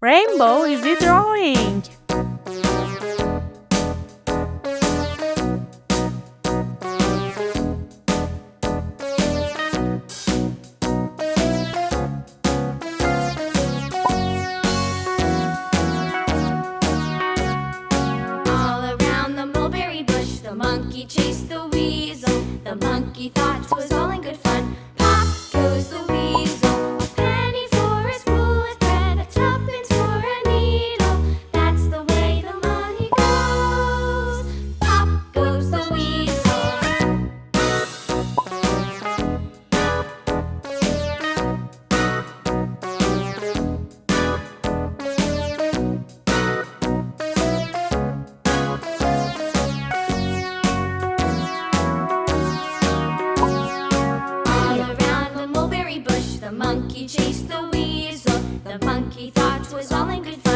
rainbow is he drawing? All around the mulberry bush, the monkey chased the weasel. The monkey thought 'twas all in good fun. Pop goes the weasel. A penny for a spool of thread, a tuppence for a needle. That's the way the money goes. Pop goes the weasel. All around the mulberry bush, the monkey chased the weasel. The monkey thought 'twas all in good fun.